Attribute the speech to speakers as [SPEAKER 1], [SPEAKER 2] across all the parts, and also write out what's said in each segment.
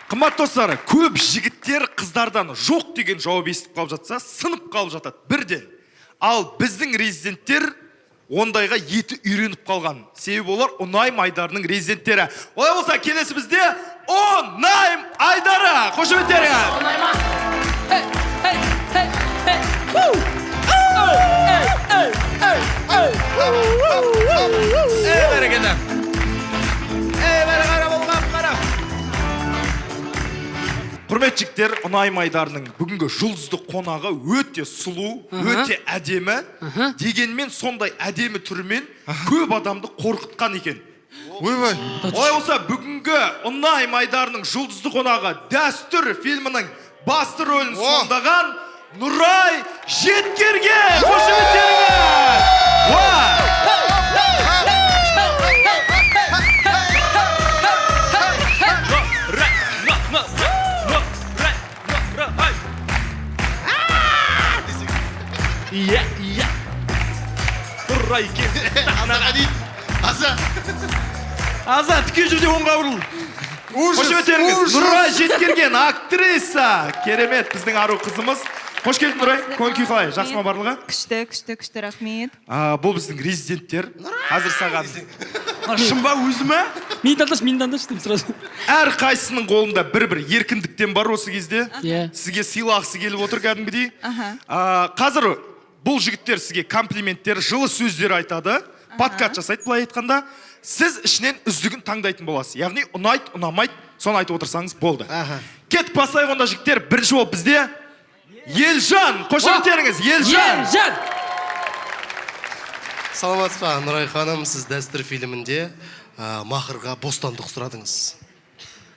[SPEAKER 1] Қымбат достар, көп жігіттер қыздардан жоқ деген жауап естіп қалып жатса, сынып қалып жатады бірден. Ал біздің резиденттер ондайға еті үйреніп қалған. Себебі олар Ұнайым Айдарының резиденттері. Олай болса, келесі бізде Ұнайым Айдары. Қошеметтеріңіз.
[SPEAKER 2] Ұнайма.
[SPEAKER 1] Бәрекелді. Бәрі болған қара. Құрметті жігіттер, Ұнайым Айдарының бүгінгі жұлдызды қонағы өте сұлу, өте әдемі. Дегенмен сондай әдемі түрімен көп адамды қорқытқан екен.
[SPEAKER 3] Ойбай.
[SPEAKER 1] Олай болса, бүгінгі Ұнайым Айдарының жұлдызды қонағы Дәстүр фильмінің басты рөлін сомдаған Нұрай Жеткерге. Қошеметтеріңіз. Иә. Нұрай келді. Аза, тіке жүрде оңға бұрыл. Қошеметтеріңіз. Нұрай Жеткерген, актриса. Керемет, біздің ару қызымыз. Қош келдің, Нұрай. Көңіл-күй қалай? Жақсы ма барлығы?
[SPEAKER 4] Күшті, рахмет.
[SPEAKER 1] Бұл біздің резиденттер. Қазір саған. Шын ба, өзі ме?
[SPEAKER 2] Мені таңдашы дейм сразу.
[SPEAKER 1] Әр қайсының қолында бір-бір еркіндіктен бар осы кезде.
[SPEAKER 2] Иә.
[SPEAKER 1] Сізге сыйлағысы келіп отыр кәдімгідей. Қазір бұл жігіттер сізге комплименттер, жылы сөздер айтады. Подкаст жасайды, былай айтқанда. Сіз ішінен үздігін таңдайтын боласыз. Яғни ұнайды, ұнамайды, соны айтып отырсаңыз болды. Кеттік бастайық онда жігіттер. Бірінші болып бізде Елжан. Қошеметтеріңіз, Елжан.
[SPEAKER 3] Саламатсыз ба, Нұрай ханым, сіз Дәстүр фильмінде мақырға бостандық сұрадыңыз.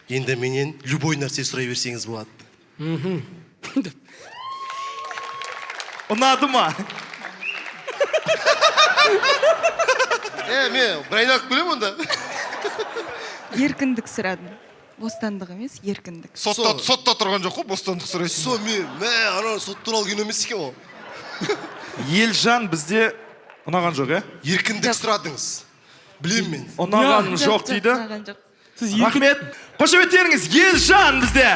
[SPEAKER 3] Енді менен любой нәрсе сұрай берсеңіз болады.
[SPEAKER 1] Ұнады ма?
[SPEAKER 3] Мен бірайын ақып көлем онда.
[SPEAKER 4] Еркіндік сұрадым. Бостандық емес, еркіндік.
[SPEAKER 3] Сотта тұрған жоқ қой, бостандық сұрайсың. Сот туралы кино емес екен ол.
[SPEAKER 1] Елжан бізде ұнаған жоқ, е?
[SPEAKER 3] Еркіндік сұрадыңыз. Білем мен.
[SPEAKER 1] Ұнаған жоқ дейді.
[SPEAKER 4] Ұнаған жоқ.
[SPEAKER 1] Рахмет. Қошеметтеріңіз, Елжан бізде.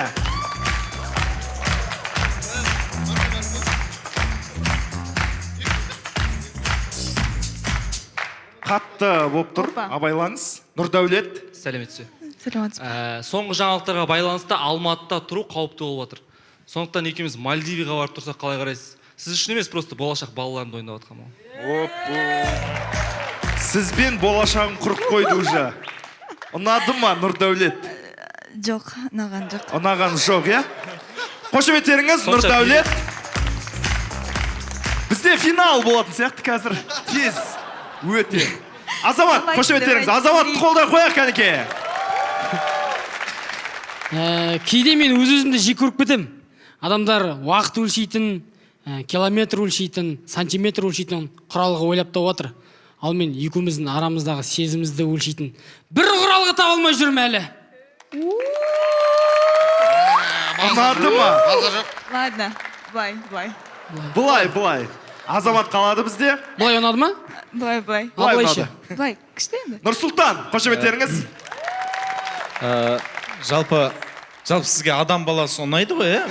[SPEAKER 1] Қатты болып тұр, абайлаңыз. Нұрдәулет.
[SPEAKER 5] Сәлеметсіз.
[SPEAKER 4] Сәлеметсіз.
[SPEAKER 5] Соңғы жаңалықтарға байланысты Алматыда тұру қауіпті болып жатыр. Сондықтан екеуміз Мальдивиға барып тұрсақ қалай қарайсыз? Сіз үшін емес, просто болашақ балаларымды ойнап жатқам.
[SPEAKER 1] Сізбен болашағын құрып қойды уже. Ұнады ма, Нұрдәулет?
[SPEAKER 4] Жоқ, ұнаған жоқ.
[SPEAKER 1] Ұнаған жоқ, е? Қошеметтеріңіз, Нұрдәулет. Бізде финал болатын сияқты қазір. Тез, өте. Азамат, қошеметтеріңіз. Азаматты қолдай қояқ кәнеке.
[SPEAKER 2] Кейде мен өз-өзімді жек көріп кетем. Адамдар уақыт өлшейтін, километр өлшейтін, сантиметр өлшейтін құралға ойлап тауып отыр. Ал мен екеуміздің арамыздағы сезімізді өлшейтін бір құралға таба алмай жүрмін әлі.
[SPEAKER 1] Ұнады ма?
[SPEAKER 4] Ладно, былай.
[SPEAKER 1] Былай. Азамат қалады бізде.
[SPEAKER 2] Былай ұнады ма?
[SPEAKER 4] Былай.
[SPEAKER 2] Былайшы.
[SPEAKER 4] Былай, күшті енді.
[SPEAKER 1] Нұрсұлтан, қошеметтеріңіз.
[SPEAKER 6] Жалпы сізге адам баласы ұнайды ғой,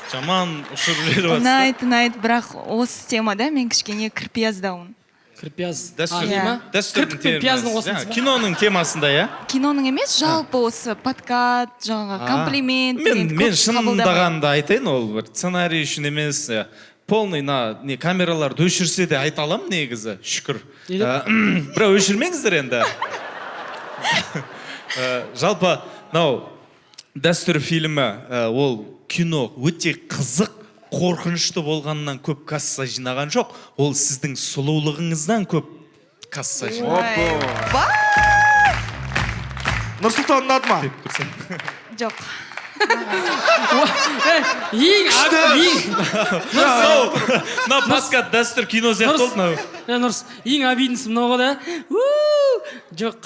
[SPEAKER 6] жаман ұшып жүреді басты.
[SPEAKER 4] Ұнайды, бірақ осы темада мен кішкене кірпияздауын.
[SPEAKER 2] Кірпияз.
[SPEAKER 6] Дәстүрдің
[SPEAKER 2] темасы.
[SPEAKER 6] Киноның темасында,
[SPEAKER 4] Киноның емес, жалпы осы подкаст, жаңағы комплимент.
[SPEAKER 6] Мен шынындағанды айтайын, ол бір сценарий үшін емес, полный камераларды өшірсе де айта алам негізі, шүкір. Бірақ өшірмеңіздер енді. Жалпы, Дәстүр фильмі, ол кино өте қызық, қорқынышты болғаннан көп касса жинаған жоқ. Ол сіздің сұлулығыңыздан көп касса жинаған.
[SPEAKER 1] Нұрсұлтан ұнады ма?
[SPEAKER 4] Жоқ.
[SPEAKER 6] На подкаст Дәстүр кино сияқты болды.
[SPEAKER 2] Нұрс, ең обиднысы мынауға да. Жоқ.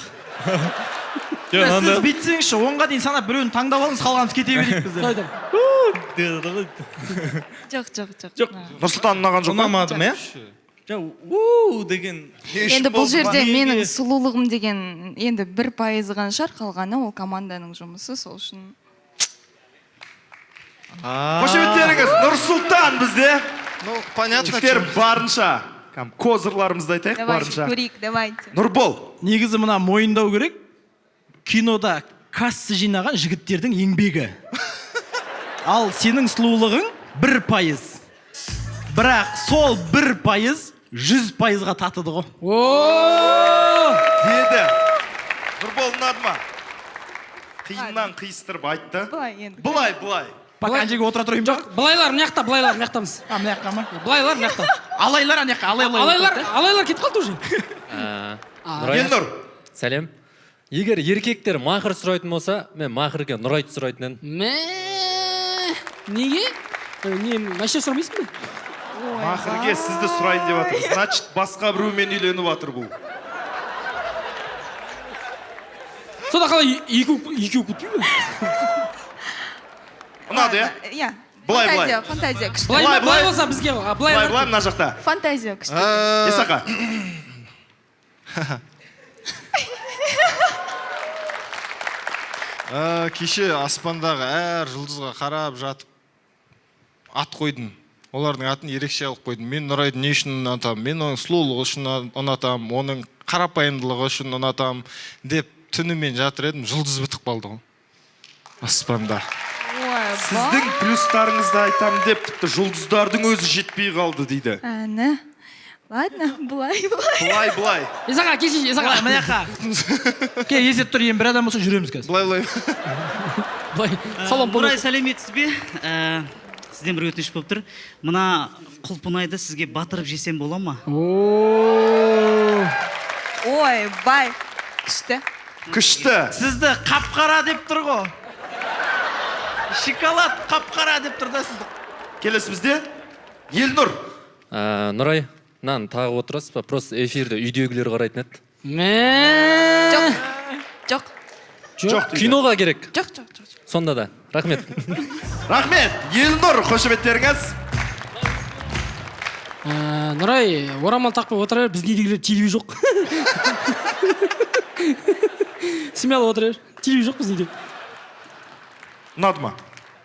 [SPEAKER 7] Сіз бітсеңізші, онға дейін санап біреуін таңдап алыңыз, қалғанымыз кете берейік біздер.
[SPEAKER 4] Жоқ.
[SPEAKER 1] Нұрсұлтан ұнаған жоқ.
[SPEAKER 6] Ұнамады ма? деген
[SPEAKER 4] енді бұл жерде менің сұлулығым деген енді 1% ғана шығар, қалғаны ол команданың жұмысы, сол үшін.
[SPEAKER 1] Қошеметтеріңіз, Нұрсұлтан бізде.
[SPEAKER 3] Ну, понятно.
[SPEAKER 1] Жігіттер барынша. Козырларымызды айтайық
[SPEAKER 4] Давайте,
[SPEAKER 1] барынша.
[SPEAKER 4] көрейік, давайте.
[SPEAKER 1] Нұрбол.
[SPEAKER 7] Негізі мына мойындау керек, кинода кассы жинаған жігіттердің еңбегі. Ал сенің сұлулығың 1%. Бірақ сол 1% 100%-ға татыды ғой.
[SPEAKER 1] Деді. Нұрбол ұнады ма? Қиыннан қиыстырып айтты.
[SPEAKER 4] Былай енді.
[SPEAKER 1] Былай.
[SPEAKER 7] Пока жерге отыра тұрайын ба?
[SPEAKER 2] Былайлар мына жақта, былайлар мына жақтамыз.
[SPEAKER 7] Мына жаққа ма?
[SPEAKER 2] Былайлар мына жақта.
[SPEAKER 7] Алайлар ана жаққа,
[SPEAKER 2] Алайлар кетіп қалды уже.
[SPEAKER 1] Елнұр.
[SPEAKER 8] Сәлем. Егер еркектер мақыр сұрайтын болса, мен мақырге Нұрайды сұрайтын едім.
[SPEAKER 2] Неге? Не, вообще сұрмайсың ба?
[SPEAKER 1] Мақырге сізді сұрайын деп жатыр. Значит, басқа біреумен үйленіп жатыр бұл.
[SPEAKER 2] Сода қалай екеу күтпей ме?
[SPEAKER 1] Ұнады, иә?
[SPEAKER 4] Иә.
[SPEAKER 1] Былай.
[SPEAKER 4] Фантазия күшті.
[SPEAKER 2] Былай болса бізге,
[SPEAKER 1] Былай, мына жақта.
[SPEAKER 4] Фантазия күшті.
[SPEAKER 1] Есақа.
[SPEAKER 9] Кеше аспандағы әр жұлдызға қарап жатып ат қойдым. Олардың атын ерекше алып қойдым. Мен Нұрайды не үшін ұнатамын? Мен оның сұлулығы үшін ұнатамын, оның қарапайымдылығы үшін ұнатамын деп түнімен жатыр едім, жұлдыз бітіп қалды ғой. Аспанда.
[SPEAKER 1] Сіздің плюстарыңызды айтамын деп, тіпті жұлдыздардың өзі жетпей қалды дейді.
[SPEAKER 4] Әні. Ладно, былай.
[SPEAKER 1] Былай.
[SPEAKER 2] Есақа, келші, Есақа.
[SPEAKER 7] Мына жаққа. Кел, есеп тұр, бір адам болса жүреміз қазір.
[SPEAKER 9] Былай.
[SPEAKER 2] Салам
[SPEAKER 10] Нұрай, сәлеметсіз бе? Сізден бір өтініш болып тұр. Мына құлпынайды сізге батырып жесем бола ма?
[SPEAKER 4] Ой, бай. Күшті.
[SPEAKER 7] Сізді қап-қара деп тұр ғой. Шоколад қап-қара деп тұр да сізді.
[SPEAKER 1] Келесі бізде Елнұр.
[SPEAKER 8] Нұрай, нан тағы отырасыз ба? Просто эфирді үйдегілер қарайтын еді.
[SPEAKER 4] Жоқ.
[SPEAKER 8] Киноға керек.
[SPEAKER 4] Жоқ.
[SPEAKER 8] Сонда да. Рахмет.
[SPEAKER 1] Рахмет. Елнұр, қошеметтеріңіз.
[SPEAKER 2] Нұрай, орамал тақпай отырар, біздің үйдегілер телевизор жоқ. Смело отырар, телевизор жоқ біздің үйде.
[SPEAKER 1] Ұнады ма?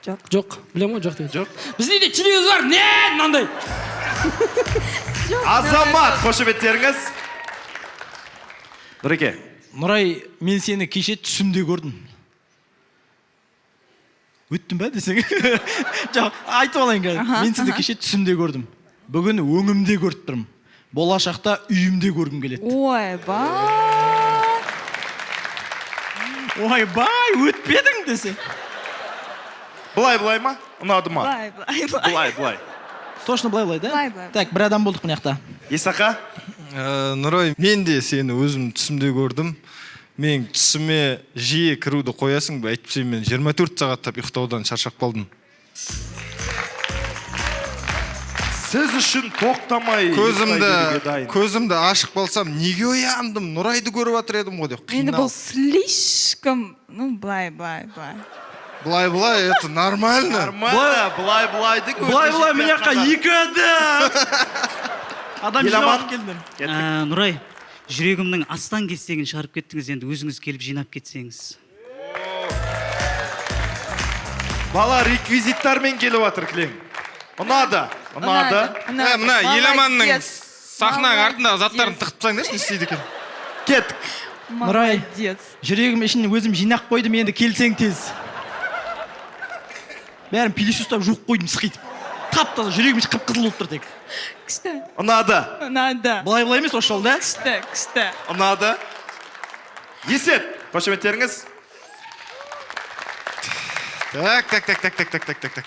[SPEAKER 2] Жоқ, білем ғой, жоқ дейді. Біздің үйде телевизор бар, не мынандай.
[SPEAKER 1] Азамат, қошеметтеріңіз. Нұреке.
[SPEAKER 7] Нұрай, мен сені кеше түсімде көрдім. Өттім бә десең? Жоқ, айтып алайын қазір. Мен сізді кеше түсімде көрдім. Бүгін өңімде көріп тұрмын. Болашақта үйімде көргім келеді. Ойбай, өтпедің десе.
[SPEAKER 1] Былай ма? Ұнады ма? Былай.
[SPEAKER 7] Точно былай, да?
[SPEAKER 4] Былай.
[SPEAKER 7] Так, бір адам болдық мына жақта.
[SPEAKER 1] Есақа.
[SPEAKER 9] Нұрай, мен де сені өзім түсімде көрдім. Мен түсіме жиі кіруді қоясың ба? Әйтпесе мен 24 сағаттап ұйықтаудан шаршап қалдым.
[SPEAKER 1] Сіз үшін тоқтамай
[SPEAKER 9] көзімді ашық болсам, неге ояндым? Нұрайды көріп жатыр едім ғой деп.
[SPEAKER 4] Енді бұл слишком, былай.
[SPEAKER 9] Былай, это нормально.
[SPEAKER 1] Былай-былайдың өзі.
[SPEAKER 7] Былай, мына жаққа екі адам жинап келдім.
[SPEAKER 10] Нұрай, жүрегімнің астан кестегін шығарып кеттіңіз, енді өзіңіз келіп жинап кетсеңіз.
[SPEAKER 1] Бала реквизиттармен келіп жатыр кілең. Ұнады.
[SPEAKER 9] Мына еламанның сахнаның артындағы заттарын тығып тастаңдаршы, не істейді екен?
[SPEAKER 1] Кеттік.
[SPEAKER 7] Нұрай, жүрегім ішін өзім жинақ қойдым, енді келсең тез. Бәрін пилес ұстап жуық қойдым сықитып. Қап-таза жүрегім іші қып-қызыл болып тұр тек.
[SPEAKER 4] Күшті.
[SPEAKER 1] Ұнады.
[SPEAKER 7] Былай емес осы жол, да?
[SPEAKER 4] Күшті.
[SPEAKER 1] Ұнады. Есет, қошеметтеріңіз.
[SPEAKER 9] Так.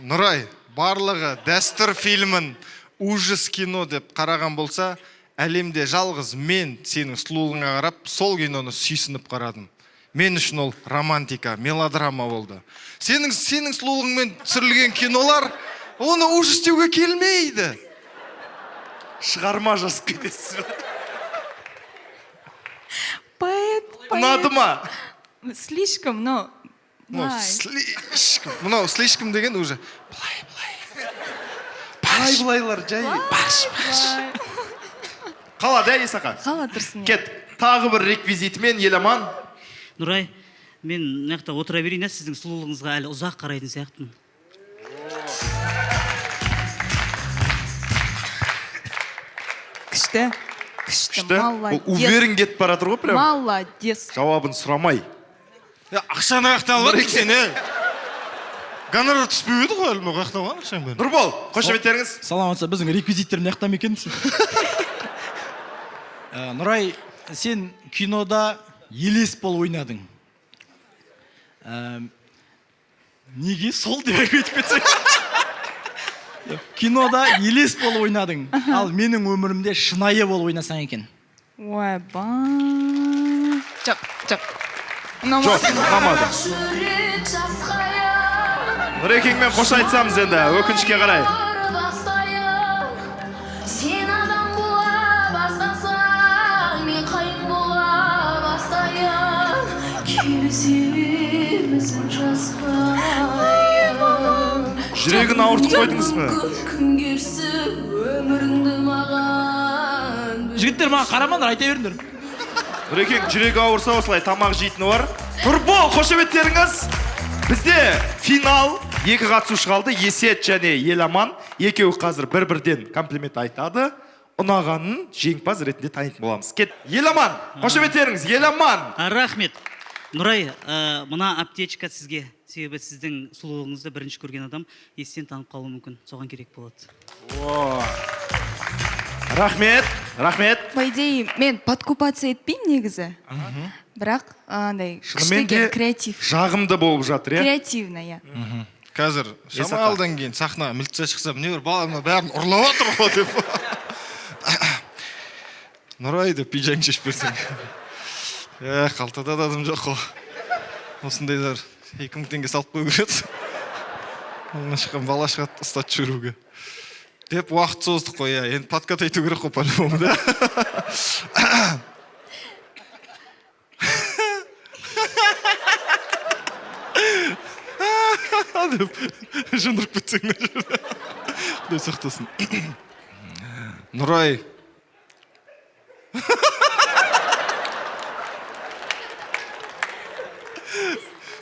[SPEAKER 9] Нұрай, барлығы дәстүр фильмін ужас кино деп қараған болса, әлемде жалғыз мен сенің сұлулығыңа қарап, сол киноны сүйсініп қарадым. Мен үшін ол романтика, мелодрама болды. Сенің сұлулығыңмен түсірілген кинолар, оны ужас деуге келмейді.
[SPEAKER 1] Шығарма жазып кетесіз.
[SPEAKER 4] Поэт.
[SPEAKER 1] Ұнады ма?
[SPEAKER 4] Слишком,
[SPEAKER 9] Мынау слишком деген уже
[SPEAKER 1] Былайлар жай.
[SPEAKER 4] Баш.
[SPEAKER 1] қалады ә Исақа?
[SPEAKER 4] қала тұрсын.
[SPEAKER 1] Кет, тағы бір реквизитімен Еламан.
[SPEAKER 10] Нұрай, мен мына жақта отыра берейін, сіздің сұлулығыңызға әлі ұзақ қарайтын сияқтымын.
[SPEAKER 4] Күшті.
[SPEAKER 1] Күшті.
[SPEAKER 4] Молодец.
[SPEAKER 1] Бұл уверен кетіп баратыр ғой прям.
[SPEAKER 4] Молодец.
[SPEAKER 1] Жауабын сұрамай.
[SPEAKER 9] Ақшаны қаяқтан алып жатыр сен, гонорар түспей еді ғой, әлі қаяқтан алған ақшаң бәрін.
[SPEAKER 1] Нұрбол, қошеметтеріңіз.
[SPEAKER 7] Саламатсыз, біздің реквизиттер мына жақта ма екен? Нұрай, сен кинода елес бол ойнадың. Неге сол деп айтып кетсең? Кинода елес бол ойнадың, ал менің өмірімде шынайы бол ойнасаң екен.
[SPEAKER 4] Ойба. Жоқ.
[SPEAKER 1] Жоқ, ұнамады. Нұрекеңмен қош айтсамыз енді, өкінішке қарай.
[SPEAKER 11] Сен адам бола бастасаң, мен қайын бола бастайын. Келісемізін жасқайын.
[SPEAKER 1] Жүрегін ауыртып қойдыңыз ба?
[SPEAKER 11] Күн керсі өміріңді маған.
[SPEAKER 7] Жігіттер маған қарамаңдар, айта беріңдер.
[SPEAKER 1] Нұрекең жүрегі ауырса осылай тамақ жейтіні бар. Нұрбол, қошеметтеріңіз. Бізде финал 2 қатысушы қалды, Есет және Еламан. Екеуі қазір бір-бірден комплимент айтады. Ұнағанын жеңімпаз ретінде танитын боламыз. Кет, Еламан, қошеметтеріңіз, Еламан.
[SPEAKER 10] Рахмет. Нұрай, мына аптечка сізге. Себебі сіздің сұлулығыңызды бірінші көрген адам естен танып қалуы мүмкін. Соған керек болады.
[SPEAKER 1] Рахмет.
[SPEAKER 4] По идее, мен подкупаться етпеймін негізі. Бірақ, андай, күштеген креатив.
[SPEAKER 1] Жағымды болып жатыр, е?
[SPEAKER 4] Креативно, я.
[SPEAKER 9] Қазір шамалдан кейін сахнаға милиция шықса, міне бір баламның бәрін ұрлап отыр ғой деп. Нұрай деп пиджагын шешіп берсең. Қалтада да адам жоқ қой. Осындайлар 2000 теңге салып қою кереді. Онына шыққан бала шығады ұстатып жүруге. Деп уақыт создық қой, енді подкат айту керек қой по-любому, да? Деп жындырып кетсең мына жерде. Құдай сақтасын. Нұрай.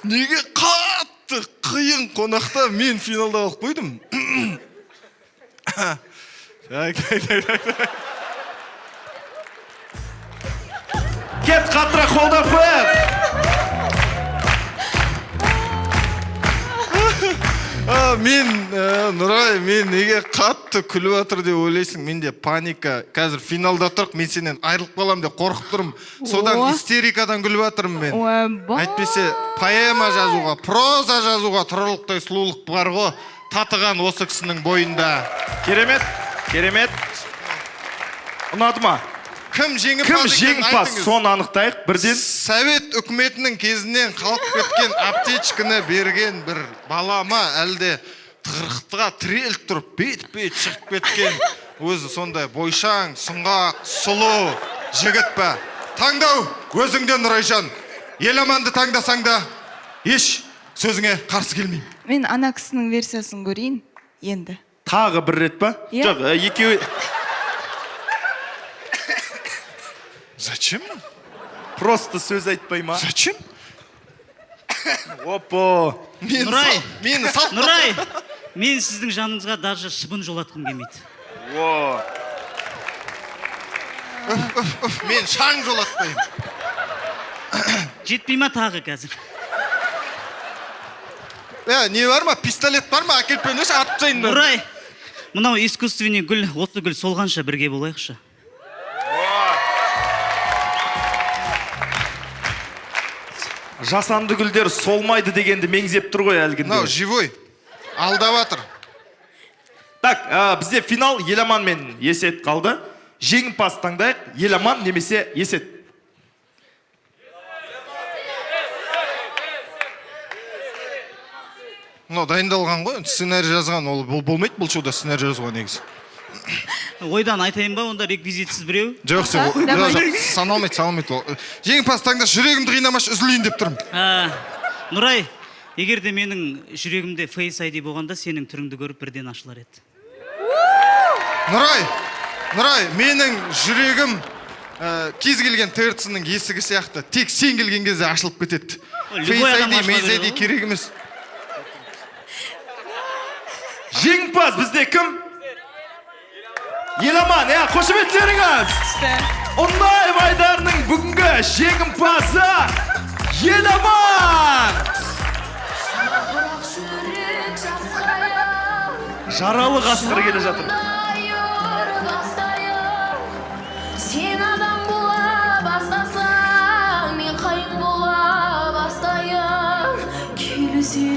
[SPEAKER 9] Неге қатты қиын қонақта мен финалда алып қойдым?
[SPEAKER 1] Кет, қаттырақ қолдап қойып.
[SPEAKER 9] Нұрай, мен неге қатты күліп атыр деп ойлайсың? Менде паника. Қазір финалда тұрық, мен сенен айырылып қалам деп қорқып тұрмын. Содан истерикадан күліп атырмын мен. Әйтпесе поэма жазуға, проза жазуға тұрарлықтай сұлулық бар ғой. Татыған осы кісінің бойында.
[SPEAKER 1] Керемет, керемет. Ұнады ма?
[SPEAKER 9] Кім жеңімпаз?
[SPEAKER 1] Соны анықтайық бірден.
[SPEAKER 9] Совет үкіметінің кезінен қалып кеткен аптечканы берген бір балама әлде тығырықтыға тіреліп тұрып бет-бет шығып кеткен өзі сондай бойшаң, сұңғақ, сұлу жігіт па? Таңдау өзіңден, Нұрайжан. Еламанды таңдасаң да еш сөзіңе қарсы келмеймін.
[SPEAKER 4] Мен ана кісінің версиясын көрейін енді.
[SPEAKER 1] Тағы бір рет па? Жоқ, екеуі...
[SPEAKER 9] Зачем?
[SPEAKER 1] Просто сөз айтпай ма?
[SPEAKER 9] Зачем?
[SPEAKER 1] Опа!
[SPEAKER 10] Нұрай, мен сіздің жаныңызға даже шыбын жолатқым келмейді.
[SPEAKER 9] Мен шаң жолатпаймын.
[SPEAKER 10] Жетпей ма тағы қазір?
[SPEAKER 9] Не бар ма? Пистолет бар ма? Әкеліп беріңізші, атып тастайын.
[SPEAKER 10] Нұрай, мынау искусственный гүл, отты гүл солғанша бірге болайықшы.
[SPEAKER 1] Жасанды гүлдер солмайды дегенді меңзеп тұр ғой әлгінде.
[SPEAKER 9] Мынау живой. Алдап атыр.
[SPEAKER 1] Так, бізде финал Еламан мен Есет қалды. Жеңімпаз таңдайық, Еламан немесе Есет.
[SPEAKER 9] Мынау дайындалған ғой, сценарий жазған, ол болмайды бұл шоуда сценарий жазған негізі.
[SPEAKER 10] Ойдан айтайын ба, онда реквизитсіз біреу?
[SPEAKER 9] Жоқ, саналмайды. Жеңімпаз таңда жүрегімді қинамаш үзілейін деп тұрмын.
[SPEAKER 10] Нұрай, егер де менің жүрегімде Face ID болғанда, сенің түріңді көріп бірден ашылар еді.
[SPEAKER 9] Нұрай, Нұрай, менің жүрегім кез келген ТРЦ-ның есігі сияқты тек сен келген кезде ашылып кетеді.
[SPEAKER 10] Любой адам
[SPEAKER 9] Face ID,
[SPEAKER 10] ашыла
[SPEAKER 9] Maze
[SPEAKER 10] береді
[SPEAKER 9] ID
[SPEAKER 10] ғой.
[SPEAKER 9] керек емес.
[SPEAKER 1] Жеңімпаз бізде кім? Еламан, қошеметтеріңіз. Ұнай Айдарының бүгінгі жеңімпазы Еламан.
[SPEAKER 11] Бірақ жүрек жасқайып,
[SPEAKER 1] Жаралы қасқыр келе жатыр.
[SPEAKER 11] сен адам бола бастасаң, мен қайын бола бастайын. Келісе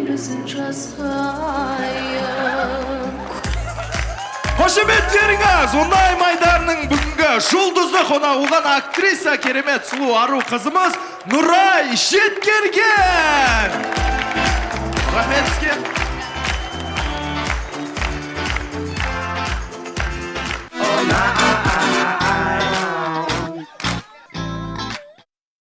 [SPEAKER 11] берсін жасқайын.
[SPEAKER 1] Қошеметтеріңіз, Ұнай Майдарының бүгінгі жұлдызды қонағы болған актриса керемет сұлу ару қызымыз Нұрай Жеткерген. Рахмет сізге.
[SPEAKER 12] Ona